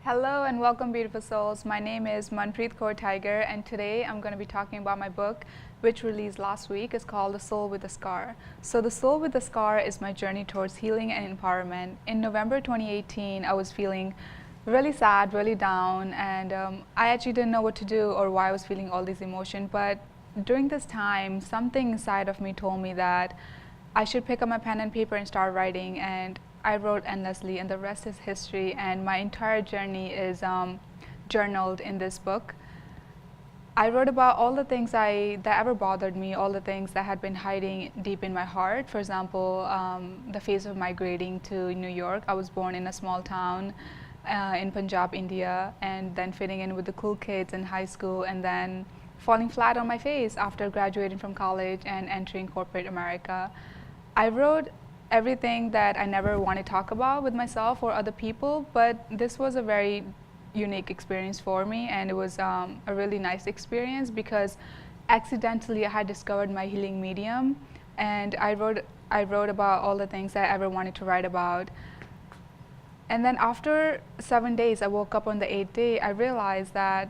Hello and welcome, beautiful souls. My name is Manpreet Kaur Tiger, and today I'm going to be talking about my book, which released last week. It's called The Soul with a Scar. So The Soul with a Scar is my journey towards healing and empowerment. In November 2018, I was feeling really sad, really down, and I actually didn't know what to do or why I was feeling all these emotions. But during this time, something inside of me told me that I should pick up my pen and paper and start writing, and I wrote endlessly, and the rest is history, and my entire journey is journaled in this book. I wrote about all the things that ever bothered me, all the things that had been hiding deep in my heart. For example, the phase of migrating to New York. I was born in a small town in Punjab, India, and then fitting in with the cool kids in high school, and then falling flat on my face after graduating from college and entering corporate America. I wrote everything that I never want to talk about with myself or other people, but this was a very unique experience for me, and it was a really nice experience because accidentally I had discovered my healing medium, and I wrote about all the things that I ever wanted to write about. And then after 7 days, I woke up on the 8th day, I realized that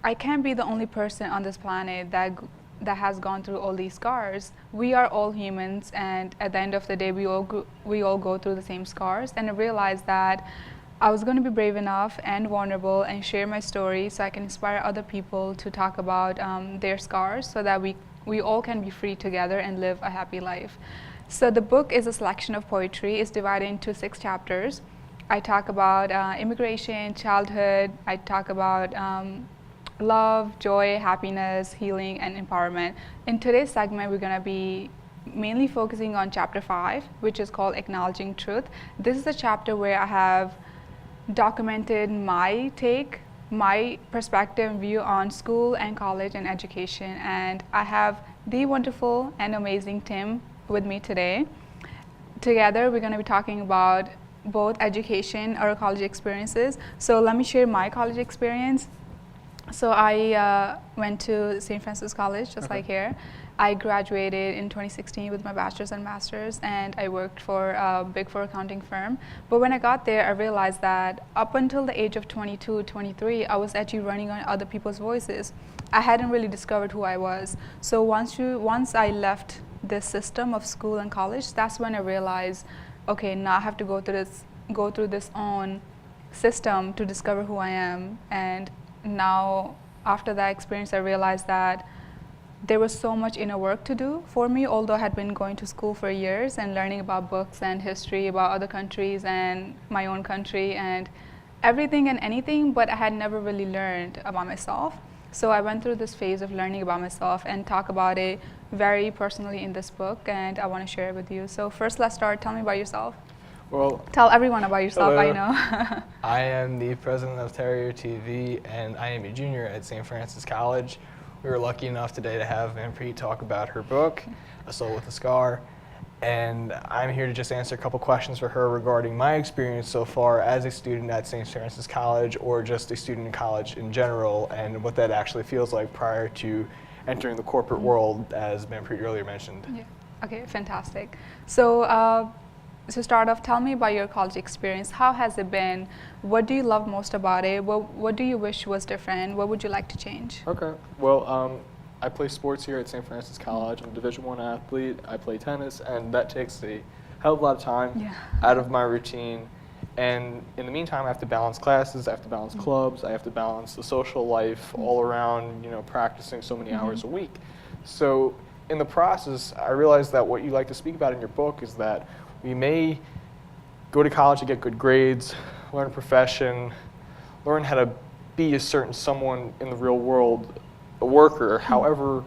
I can't be the only person on this planet that has gone through all these scars. We are all humans, and at the end of the day, we all go through the same scars. And I realized that I was going to be brave enough and vulnerable and share my story so I can inspire other people to talk about their scars so that we all can be free together and live a happy life. So the book is a selection of poetry. It's divided into 6 chapters. I talk about immigration, childhood. I talk about love, joy, happiness, healing, and empowerment. In today's segment, we're going to be mainly focusing on chapter 5, which is called Acknowledging Truth. This is the chapter where I have documented my take, my perspective and view on school and college and education. And I have the wonderful and amazing Tim with me today. Together, we're going to be talking about both education or college experiences. So let me share my college experience. So I went to St. Francis College, just like here. I graduated in 2016 with my bachelor's and master's, and I worked for a Big Four accounting firm. But when I got there, I realized that up until the age of 22, 23, I was actually running on other people's voices. I hadn't really discovered who I was. So once I left this system of school and college, that's when I realized, okay, now I have to go through this own system to discover who I am. And now, after that experience, I realized that there was so much inner work to do for me, although I had been going to school for years and learning about books and history about other countries and my own country and everything and anything, but I had never really learned about myself. So I went through this phase of learning about myself and talk about it very personally in this book, and I want to share it with you. So first, let's start. Tell me about yourself. Well, tell everyone about yourself. hello. I know. I am the president of Terrier TV, and I am a junior at St. Francis College. We were lucky enough today to have Manpreet talk about her book, A Soul with a Scar, and I'm here to just answer a couple questions for her regarding my experience so far as a student at St. Francis College, or just a student in college in general, and what that actually feels like prior to entering the corporate world, as Manpreet earlier mentioned. Yeah. Okay, fantastic. So. To start off, tell me about your college experience. How has it been? What do you love most about it? What do you wish was different? What would you like to change? Okay. Well, I play sports here at St. Francis College. I'm a Division I athlete. I play tennis, and that takes a hell of a lot of time out of my routine. And in the meantime, I have to balance classes, I have to balance clubs, I have to balance the social life all around, practicing so many hours a week. So in the process, I realized that what you like to speak about in your book is that we may go to college to get good grades, learn a profession, learn how to be a certain someone in the real world, a worker. However,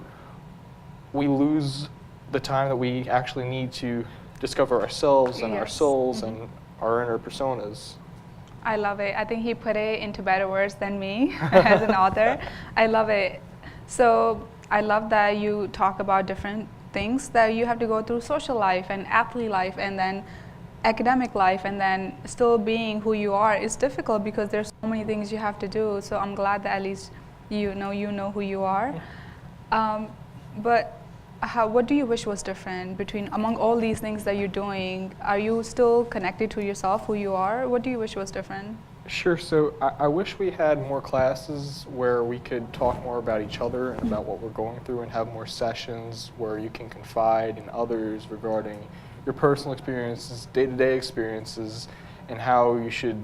we lose the time that we actually need to discover ourselves and our souls and our inner personas. I love it. I think he put it into better words than me as an author. I love it. So I love that you talk about different things that you have to go through: social life and athlete life and then academic life, and then still being who you are is difficult because there's so many things you have to do. So I'm glad that at least you know who you are. But what do you wish was different among all these things that you're doing? Are you still connected to yourself, who you are? What do you wish was different? Sure. So I wish we had more classes where we could talk more about each other and about what we're going through, and have more sessions where you can confide in others regarding your personal experiences, day-to-day experiences, and how you should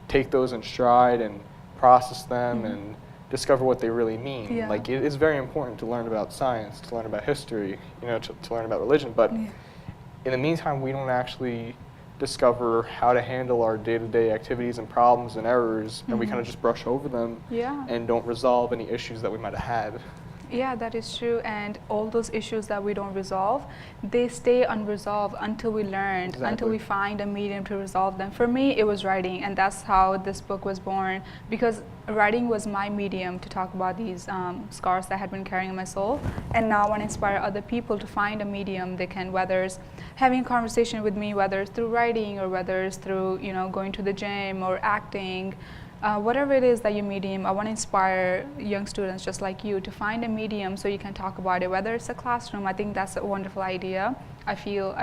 take those in stride and process them and discover what they really mean. Yeah. Like, it is very important to learn about science, to learn about history, to learn about religion, but in the meantime, we don't actually discover how to handle our day-to-day activities and problems and errors, and we kind of just brush over them and don't resolve any issues that we might have had. Yeah, that is true. And all those issues that we don't resolve, they stay unresolved until we learn, until we find a medium to resolve them. For me, it was writing, and that's how this book was born, because writing was my medium to talk about these scars that I had been carrying in my soul. And now I want to inspire other people to find a medium they can, whether it's having a conversation with me, whether it's through writing or whether it's through, going to the gym or acting. Whatever it is that your medium, I want to inspire young students just like you to find a medium so you can talk about it, whether it's a classroom. I think that's a wonderful idea. I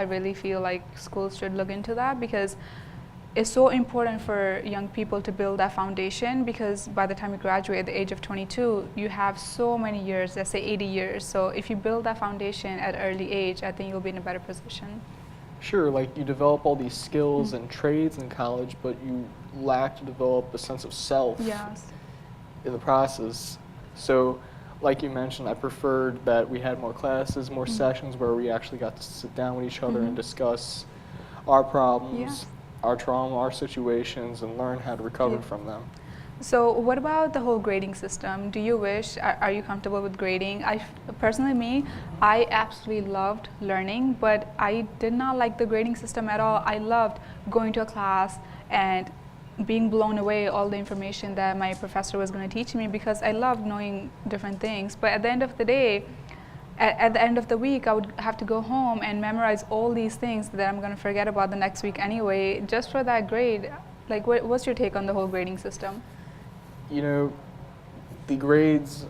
really feel like schools should look into that, because it's so important for young people to build that foundation, because by the time you graduate at the age of 22, you have so many years, let's say 80 years. So if you build that foundation at an early age, I think you'll be in a better position. Sure, like you develop all these skills and trades in college, but you lack to develop a sense of self in the process. So, like you mentioned, I preferred that we had more classes, more sessions where we actually got to sit down with each other and discuss our problems, our trauma, our situations, and learn how to recover from them. So what about the whole grading system? Do you wish, are you comfortable with grading? Personally, I absolutely loved learning, but I did not like the grading system at all. I loved going to a class and being blown away all the information that my professor was going to teach me, because I loved knowing different things. But at the end of the day, at the end of the week, I would have to go home and memorize all these things that I'm going to forget about the next week anyway, just for that grade. Like, what's your take on the whole grading system? The grades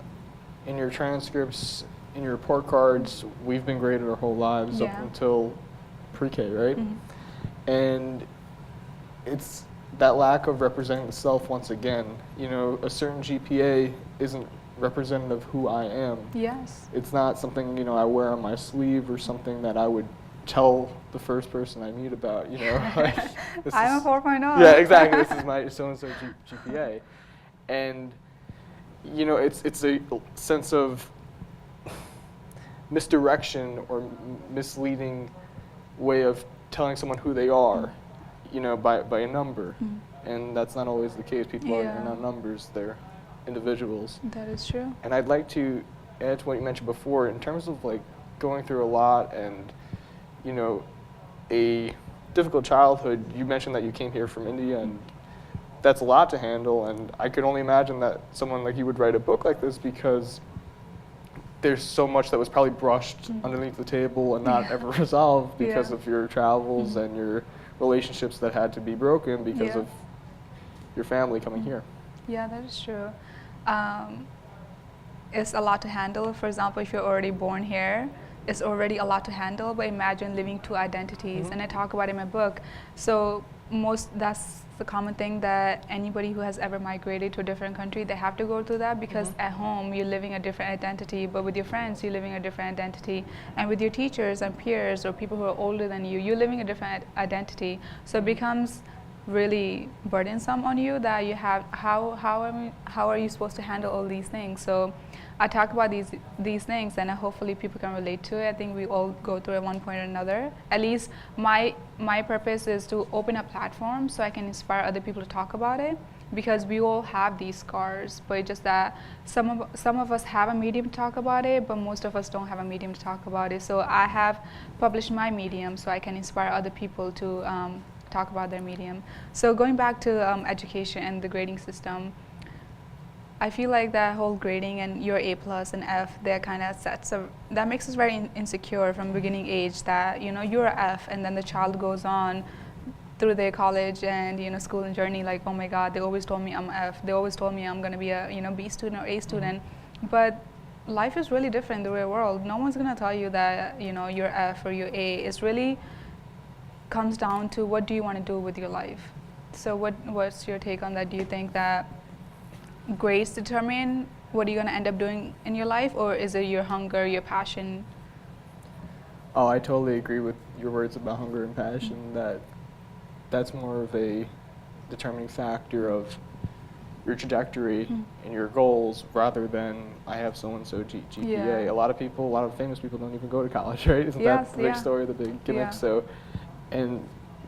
in your transcripts, in your report cards, we've been graded our whole lives up until pre-K, right? And it's that lack of representing the self once again. A certain GPA isn't representative of who I am. Yes. It's not something, I wear on my sleeve or something that I would tell the first person I meet about, Like, I'm a 4.0. Yeah, exactly. This is my so-and-so GPA. And, it's a sense of misdirection or misleading way of telling someone who they are, by a number. And that's not always the case. People are not numbers, they're individuals. That is true. And I'd like to add to what you mentioned before, in terms of like going through a lot and, a difficult childhood. You mentioned that you came here from India, and that's a lot to handle, and I could only imagine that someone like you would write a book like this, because there's so much that was probably brushed underneath the table and not ever resolved because of your travels and your relationships that had to be broken because of your family coming here. Yeah, that is true. It's a lot to handle. For example, if you're already born here, it's already a lot to handle, but imagine living two identities, and I talk about it in my book. So that's the common thing that anybody who has ever migrated to a different country, they have to go through that, because at home you're living a different identity, but with your friends you're living a different identity, and with your teachers and peers or people who are older than you, you're living a different identity. So it becomes really burdensome on you that you have, how are you supposed to handle all these things? So I talk about these things, and hopefully people can relate to it. I think we all go through it at one point or another. At least my purpose is to open a platform so I can inspire other people to talk about it, because we all have these scars, but it's just that some of us have a medium to talk about it, but most of us don't have a medium to talk about it. So I have published my medium so I can inspire other people to talk about their medium. So going back to education and the grading system, I feel like that whole grading and your A+ and F, that kind of that makes us very insecure from beginning age, that you're a F, and then the child goes on through their college and school and journey like, oh my God, they always told me I'm F. They always told me I'm going to be a B student or A student. But life is really different in the real world. No one's going to tell you that you're F or you're A. It's really comes down to what do you want to do with your life. So what's your take on that? Do you think that grades determine what you're going to end up doing in your life, or is it your hunger, your passion? Oh, I totally agree with your words about hunger and passion, that's more of a determining factor of your trajectory and your goals rather than I have so-and-so GPA. Yeah. A lot of famous people don't even go to college, right? Isn't Yes, that the big yeah. story, the big gimmick? Yeah. So, and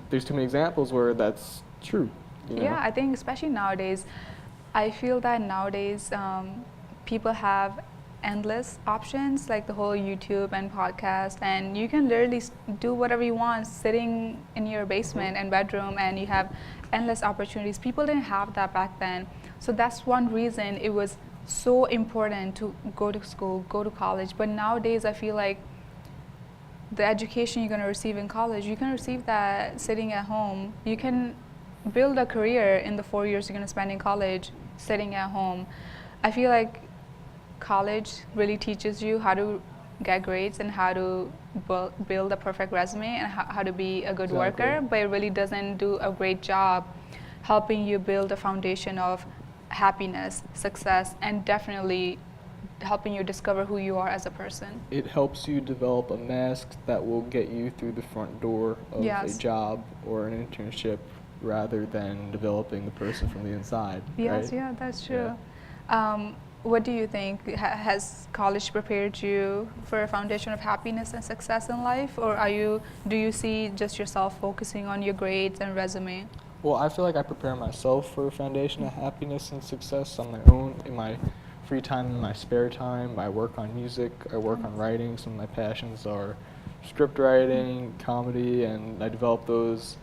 there's too many examples where that's true. You know? Yeah, I think especially nowadays, I feel that nowadays people have endless options, like the whole YouTube and podcast, and you can literally do whatever you want sitting in your basement and bedroom, and you have endless opportunities. People didn't have that back then. So that's one reason it was so important to go to school, go to college. But nowadays I feel like the education you're going to receive in college, you can receive that sitting at home. You can build a career in the 4 years you're going to spend in college sitting at home. I feel like college really teaches you how to get grades and how to build a perfect resume and how to be a good worker, but it really doesn't do a great job helping you build a foundation of happiness, success, and definitely helping you discover who you are as a person. It helps you develop a mask that will get you through the front door of Yes. a job or an internship rather than developing the person from the inside. Yes, right? yeah, that's true. What do you think? Has college prepared you for a foundation of happiness and success in life, or do you see just yourself focusing on your grades and resume? Well, I feel like I prepare myself for a foundation of happiness and success on my own in my free time, in my spare time. I work on music, I work on writing. Some of my passions are script writing, comedy, and I develop those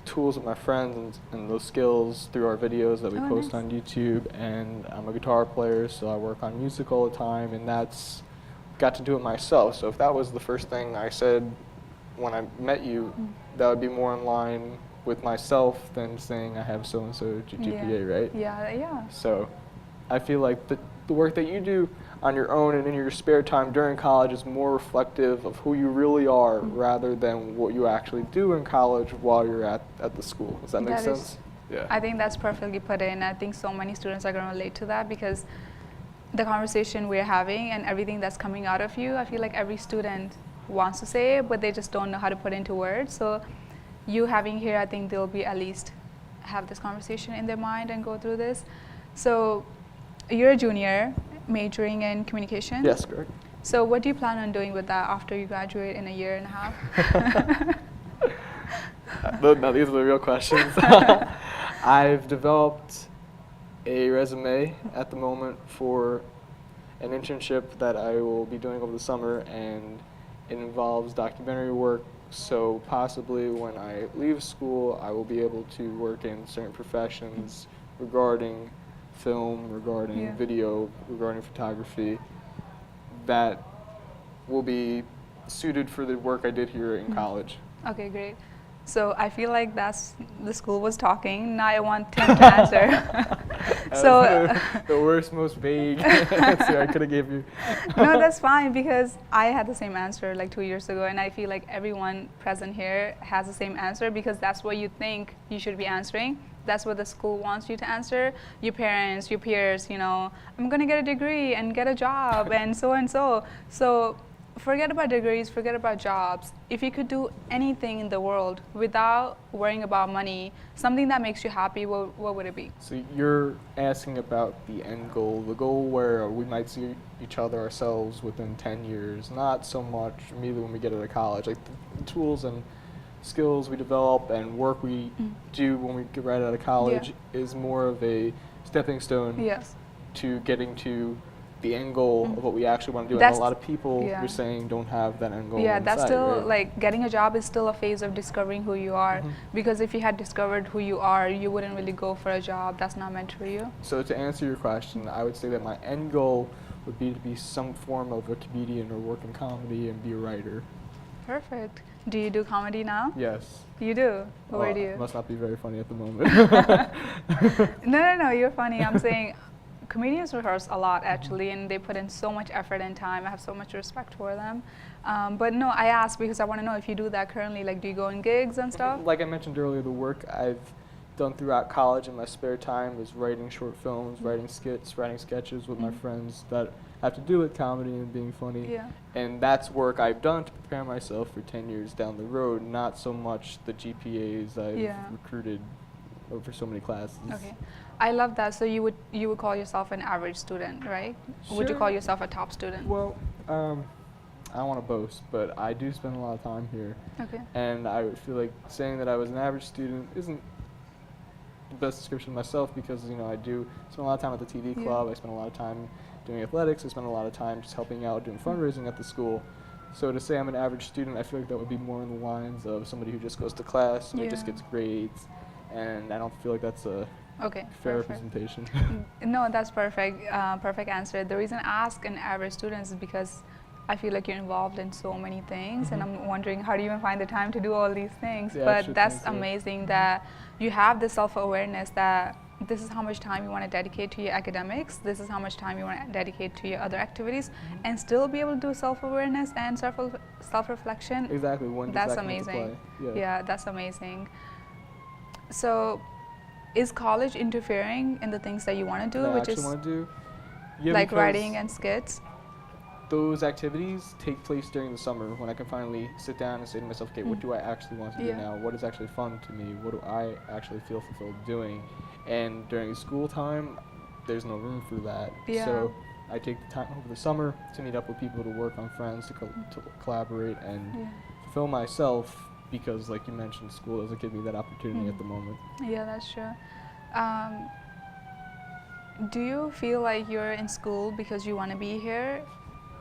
tools with my friends and those skills through our videos that we post nice. on YouTube. And I'm a guitar player, so I work on music all the time, and that's got to do it myself. So if that was the first thing I said when I met you, that would be more in line with myself than saying I have so-and-so GPA, right? Yeah, yeah. So I feel like the work that you do on your own and in your spare time during college is more reflective of who you really are rather than what you actually do in college while you're at the school. Does that make sense? Yeah. I think that's perfectly put in. I think so many students are going to relate to that because the conversation we're having and everything that's coming out of you, I feel like every student wants to say it, but they just don't know how to put it into words. So you having here, I think they'll be at least have this conversation in their mind and go through this. So you're a junior majoring in communication? Yes, correct. So what do you plan on doing with that after you graduate in a year and a half? Now these are the real questions. I've developed a resume at the moment for an internship that I will be doing over the summer, and it involves documentary work. So possibly when I leave school, I will be able to work in certain professions regarding film, regarding video, regarding photography, that will be suited for the work I did here in college. Okay, great. So I feel like that's the school was talking. Now I want Tim to answer. So the worst, most vague answer I could have gave you. No, that's fine because I had the same answer like 2 years ago, and I feel like everyone present here has the same answer because that's what you think you should be answering. That's what the school wants you to answer. Your parents, your peers, you know, I'm gonna get a degree and get a job and so and so. So forget about degrees, forget about jobs. If you could do anything in the world without worrying about money, something that makes you happy, what would it be? So you're asking about the end goal, the goal where we might see each other ourselves within 10 years, not so much immediately when we get out of college. Like the tools and skills we develop and work we do when we get right out of college is more of a stepping stone to getting to the end goal of what we actually want to do. And a lot of people, you're saying, don't have that end goal. Yeah, that's still, right? like, getting a job is still a phase of discovering who you are. Because if you had discovered who you are, you wouldn't really go for a job that's not meant for you. So to answer your question, I would say that my end goal would be to be some form of a comedian or work in comedy and be a writer. Perfect. Do you do comedy now? Yes. You do? Where do you? Must not be very funny at the moment. No, you're funny. I'm saying comedians rehearse a lot actually, and they put in so much effort and time. I have so much respect for them. But no, I asked because I want to know if you do that currently. Like, do you go in gigs and stuff? Like I mentioned earlier, the work I've done throughout college in my spare time is writing short films, writing skits, writing sketches with my friends that have to do with comedy and being funny. Yeah. And that's work I've done to prepare myself for 10 years down the road, not so much the GPAs I've recruited over so many classes. Okay. I love that. So you would call yourself an average student, right? Sure. Would you call yourself a top student? Well, I don't want to boast, but I do spend a lot of time here. Okay. And I would feel like saying that I was an average student isn't the best description of myself because, you know, I do spend a lot of time at the TV club. I spend a lot of time doing athletics. I spend a lot of time just helping out doing fundraising at the school. So to say I'm an average student, I feel like that would be more in the lines of somebody who just goes to class, somebody just gets grades, and I don't feel like that's a fair representation. No, that's perfect. Perfect answer. The reason I ask an average student is because I feel like you're involved in so many things, and I'm wondering how do you even find the time to do all these things? Yeah, but that's amazing that you have the self-awareness that this is how much time you want to dedicate to your academics, this is how much time you want to dedicate to your other activities, and still be able to do self-awareness and self-reflection. Exactly. That's amazing. Yeah, that's amazing. So, is college interfering in the things that you want to do, which is want to do? Like writing and skits? Those activities take place during the summer when I can finally sit down and say to myself, okay, what do I actually want to do now? What is actually fun to me? What do I actually feel fulfilled doing? And during school time, there's no room for that. So I take the time over the summer to meet up with people, to work on friends, to collaborate and fulfill myself because, like you mentioned, school doesn't give me that opportunity at the moment. Yeah, that's true. Do you feel like you're in school because you want to be here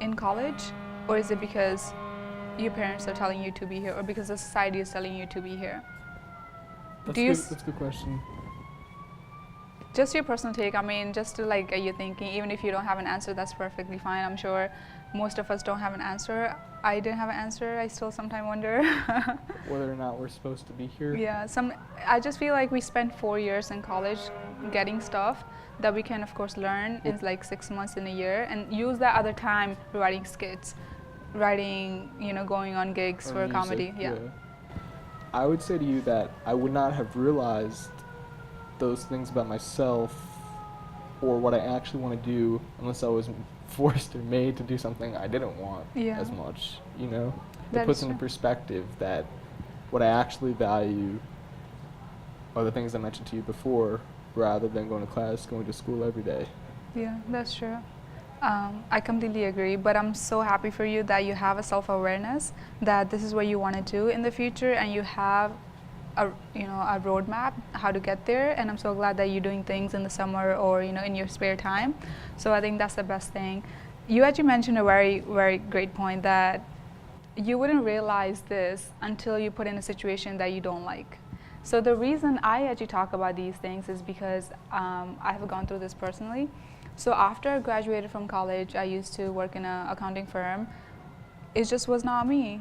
in college, or is it because your parents are telling you to be here, or because the society is telling you to be here? That's a good question. Just your personal take. I mean, just to like get you thinking. Even if you don't have an answer, that's perfectly fine. I'm sure most of us don't have an answer. I didn't have an answer. I still sometimes wonder whether or not we're supposed to be here. Yeah, I just feel like we spent 4 years in college getting stuff that we can of course learn in like 6 months in a year, and use that other time writing skits, writing, you know, going on gigs for music, comedy. I would say to you that I would not have realized those things about myself or what I actually want to do unless I was forced or made to do something I didn't want as much, you know? It puts into perspective that what I actually value are the things I mentioned to you before, rather than going to class, going to school every day. Yeah, that's true. I completely agree, but I'm so happy for you that you have a self-awareness that this is what you want to do in the future, and you have a roadmap how to get there. And I'm so glad that you're doing things in the summer or in your spare time. So I think that's the best thing. You actually mentioned a very, very great point that you wouldn't realize this until you put in a situation that you don't like. So the reason I actually talk about these things is because I have gone through this personally. So after I graduated from college, I used to work in an accounting firm. It just was not me.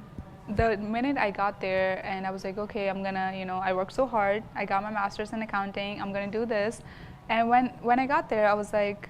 The minute I got there and I was like, okay, I'm gonna, I worked so hard. I got my master's in accounting. I'm gonna do this. And when I got there, I was like,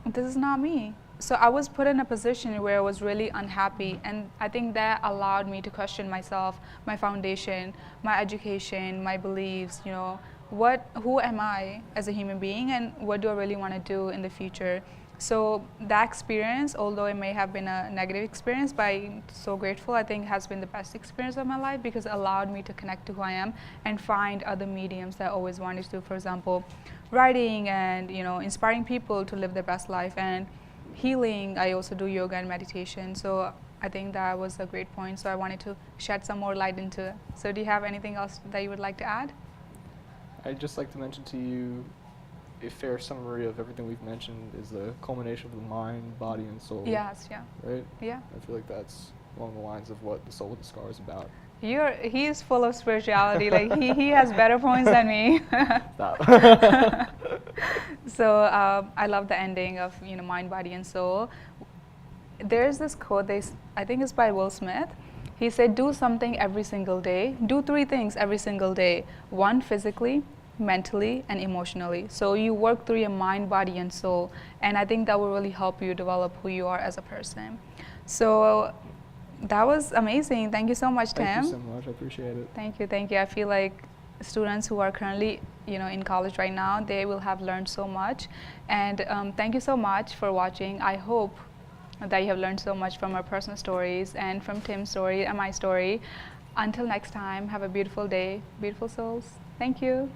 this is not me. So I was put in a position where I was really unhappy, and I think that allowed me to question myself, my foundation, my education, my beliefs, who am I as a human being, and what do I really want to do in the future. So that experience, although it may have been a negative experience, but I'm so grateful, I think has been the best experience of my life because it allowed me to connect to who I am and find other mediums that I always wanted to do. For example, writing and inspiring people to live their best life, and healing. I also do yoga and meditation. So I think that was a great point. So I wanted to shed some more light into it. So do you have anything else that you would like to add? I'd just like to mention to you a fair summary of everything we've mentioned is the culmination of the mind, body, and soul. Yes, yeah. Right? Yeah. I feel like that's along the lines of what the Soul with the Scar is about. He is full of spirituality. Like he has better points than me. Stop. So I love the ending of mind, body, and soul. There's this quote. I think it's by Will Smith. He said, "Do something every single day. Do 3 things every single day. 1 physically, mentally, and emotionally." So you work through your mind, body, and soul, and I think that will really help you develop who you are as a person. So that was amazing. Thank you so much, Tim. Thank you so much. I appreciate it. Thank you. I feel like students who are currently in college right now, they will have learned so much. And thank you so much for watching. I hope that you have learned so much from our personal stories and from Tim's story and my story. Until next time, have a beautiful day, beautiful souls. Thank you.